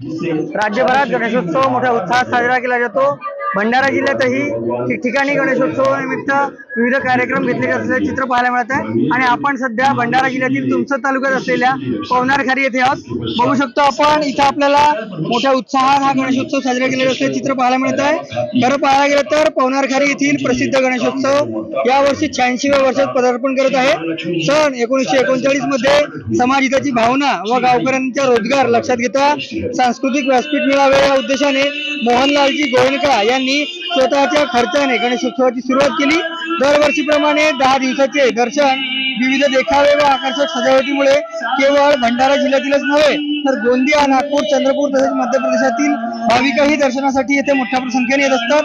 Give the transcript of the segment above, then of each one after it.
राज्यभरात गणेशोत्सव मोठ्या उत्साहात साजरा केला जातो। भंडारा जिल्ह्यातही ठिकठिकाणी गणेशोत्सवानिमित्त विविध कार्यक्रम घेतले जात असल्याचे चित्र पाहायला मिळत आहे। आणि आपण सध्या भंडारा जिल्ह्यातील तुमसर तालुक्यात असलेल्या पवनारखारी येथे आहोत। बघू शकतो आपण इथं आपल्याला मोठ्या उत्साहात हा गणेशोत्सव साजरा केला जात असल्याचे चित्र पाहायला मिळत आहे। खरं पाहायला गेलं तर पवनारखारी येथील प्रसिद्ध गणेशोत्सव यावर्षी 86व्या वर्षात पदार्पण करत आहे। सन 1939 मध्ये समाजहिताची भावना व गावकऱ्यांचा रोजगार लक्षात घेता सांस्कृतिक व्यासपीठ मिळावे या उद्देशाने मोहनलालजी गोयनका यांनी स्वतःच्या खर्चाने गणेशोत्सवाची सुरुवात केली। दरवर्षीप्रमाणे 10 दिवसाचे दर्शन विविध देखावे व आकर्षक सजावटीमुळे केवळ भंडारा जिल्ह्यातीलच नव्हे तर गोंदिया, नागपूर, चंद्रपूर तसेच मध्य प्रदेशातील भाविकही दर्शनासाठी येथे मोठ्या संख्येने येत असतात।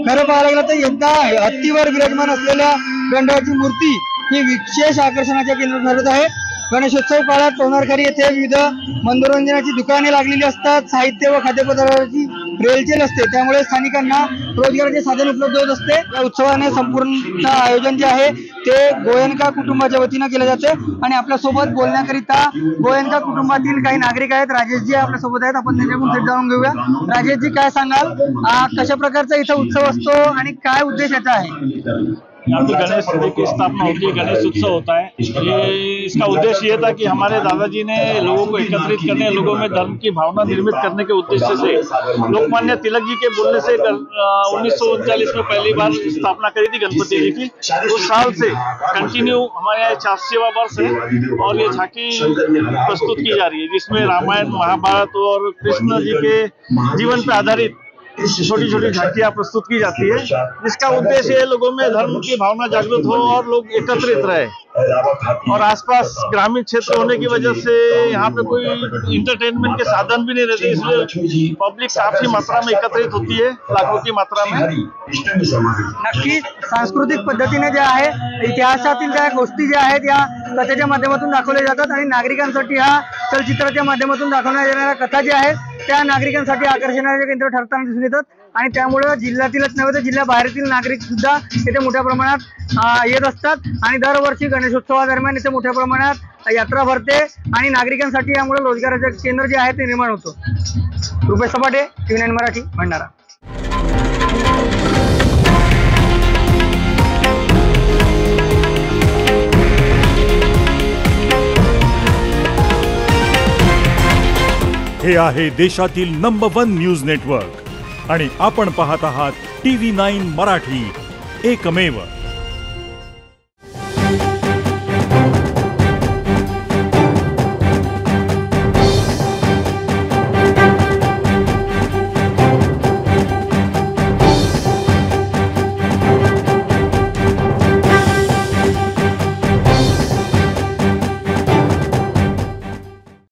खरं पाहायला गेलं तर यंदा हत्तीवर विराजमान असलेल्या गणरायाची मूर्ती ही विशेष आकर्षणाचे केंद्र ठरत आहे। गणेशोत्सव काळात पवनारखारी येथे विविध मनोरंजनाची दुकाने लागलेली असतात। साहित्य व खाद्यपदार्थाची रेलचेल असते, त्यामुळे स्थानिकांना रोजगाराचे साधन उपलब्ध होत असते। या उत्सवाने संपूर्ण आयोजन जे आहे ते गोयनका कुटुंबाच्या वतीने केले जाते। आणि आपल्या सोबत बोलण्याकरिता गोयनका कुटुंबातील काही नागरिक आहेत। राजेशजी आपल्या सोबत आहेत, आपण त्यांच्याकडून थेट जाणून घेऊया। राजेशजी, काय सांगाल, कशा प्रकारचा इथं उत्सव असतो आणि काय उद्देश याचा आहे? यहाँ पे गणेश जी की स्थापना होती है, गणेश उत्सव होता है। ये इसका उद्देश्य ये था कि हमारे दादाजी ने लोगों को एकत्रित करने, लोगों में धर्म की भावना निर्मित करने के उद्देश्य से लोकमान्य तिलक जी के बोलने से 1939 में पहली बार स्थापना करी थी गणपति जी की। उस साल से कंटिन्यू हमारे यहाँ 86वां वर्ष है और ये झांकी प्रस्तुत की जा रही है, जिसमें रामायण, महाभारत और कृष्ण जी के जीवन पर आधारित छोटी छोटी झांकियां प्रस्तुत की जाती है, जिसका उद्देश्य है लोगों में धर्म की भावना जागृत हो और लोग एकत्रित रहे। और आसपास ग्रामीण क्षेत्र होने की वजह से यहाँ पे कोई इंटरटेनमेंट के साधन भी नहीं रहते, इसलिए पब्लिक काफी मात्रा में एकत्रित होती है, लाखों की मात्रा में। नक्की सांस्कृतिक पद्धतीने जे आहे इतिहासातील ज्या गोष्टी ज्या आहेत या कथेच्या माध्यमातून दाखवल्या जातात आणि नागरिकांसाठी हा चलचित्राच्या माध्यमातून दाखवण्यात येणाऱ्या कथा ज्या आहेत त्या नागरिकांसाठी आकर्षणाचे केंद्र ठरताना दिसून येतात। आणि त्यामुळे जिल्ह्यातीलच नव्हे तर जिल्ह्याबाहेरील नागरिक सुद्धा इथे मोठ्या प्रमाणात येत असतात। आणि दरवर्षी गणेशोत्सवादरम्यान इथे मोठ्या प्रमाणात यात्रा भरते आणि नागरिकांसाठी यामुळे रोजगाराचे केंद्र जे आहे ते निर्माण होतो। रुपेश सपाटे, TV9 मराठी, भंडारा। हे आहे देशातील नंबर 1 न्यूज नेटवर्क आणि आपण पाहत आहात TV9 मराठी, एकमेव।